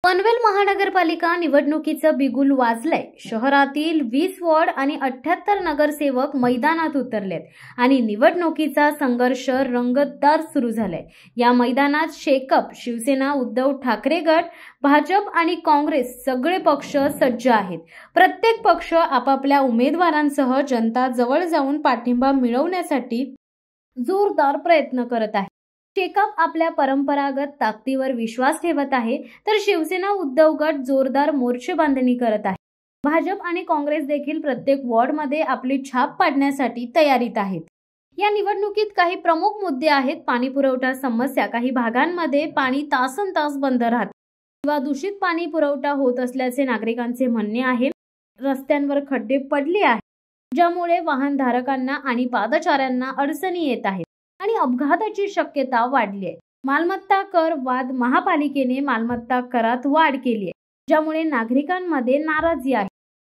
पनवेल महानगरपालिका निवडणुकीचं बिगुल वाजलंय। शहरातील 20 वॉर्ड आणि 78 नगरसेवक मैदानात उतरलेत आणि निवडणुकीचा संघर्ष रंगतदार सुरू झालाय। या मैदानात शेकअप, शिवसेना, उद्धव ठाकरे गट, भाजप आणि काँग्रेस सगळे पक्ष सज्ज आहेत। प्रत्येक पक्ष आपापल्या उमेदवारांसह जनता जवळ जाऊन पाठिंबा मिळवण्यासाठी जोरदार प्रयत्न करत आहे। शेकअप आपल्या परंपरागत ताकदीवर विश्वास ठेवत आहे, तर शिवसेना उद्धव गट जोरदार मोर्चे बांधणी करत आहे। भाजप आणि काँग्रेस देखील प्रत्येक वॉर्डमध्ये आपली छाप पाडण्यासाठी तयारीत आहेत। या निवडणुकीत काही प्रमुख मुद्दे आहेत। पाणी पुरवठा समस्या, काही भागांमध्ये पाणी तासनतास बंद राहते किंवा दूषित पाणी पुरवठा होत असल्याचे नागरिकांचे म्हणणे आहे। रस्त्यांवर खड्डे पडले आहेत, ज्यामुळे वाहनधारकांना आणि पादचाऱ्यांना अडचणी येत आहेत आणि अपघाताची शक्यता वाढली आहे। मालमत्ता कर वाद, महापालिकेने मालमत्ता करात वाढ केली आहे, ज्यामुळे नागरिकांमध्ये नाराजी आहे।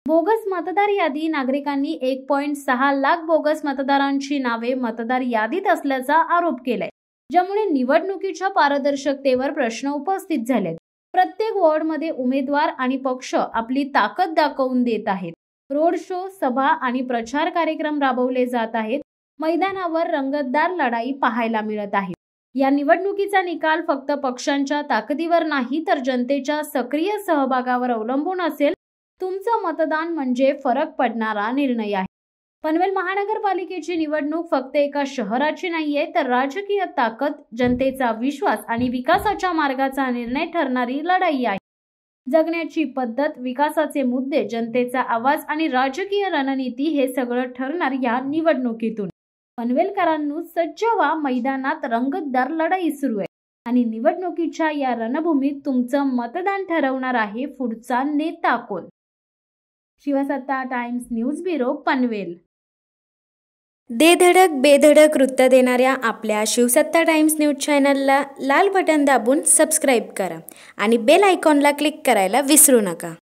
बोगस मतदार यादी, नागरिकांनी 1.6 लाख बोगस मतदारांची नावे मतदार यादीत असल्याचा आरोप केलाय, ज्यामुळे निवडणुकीच्या पारदर्शकतेवर प्रश्न उपस्थित झालेत। प्रत्येक वॉर्डमध्ये उमेदवार आणि पक्ष आपली ताकद दाखवून देत आहेत। रोड शो, सभा आणि प्रचार कार्यक्रम राबवले जात आहेत। मैदानावर रंगतदार लढाई पाहायला मिळत आहे। या निवडणुकीचा निकाल फक्त पक्षांच्या ताकदीवर नाही, तर जनतेच्या सक्रिय सहभागावर अवलंबून असेल। तुमचं मतदान म्हणजे फरक पडणारा निर्णय आहे। पनवेल महानगरपालिकेची निवडणूक फक्त एका शहराची नाहीये, तर राजकीय ताकद, जनतेचा विश्वास आणि विकासाच्या मार्गाचा निर्णय ठरणारी लढाई आहे। जगण्याची पद्धत, विकासाचे मुद्दे, जनतेचा आवाज आणि राजकीय रणनीती हे सगळं ठरणार या निवडणुकीतून। पनवेलकरांनो, सज्ज व्हा, मैदानात रंगतदार लढाई सुरू आहे आणि निवडणुकीच्या या रणभूमीत तुमचं मतदान ठरवणार आहे पुढचा नेता कोण। शिवसत्ता टाइम्स न्यूज ब्युरो, पनवेल। दे धडक बेधडक वृत्त देणाऱ्या आपल्या शिवसत्ता टाइम्स न्यूज चॅनलला लाल बटन दाबून सबस्क्राईब करा आणि बेल आयकॉनला क्लिक करायला विसरू नका।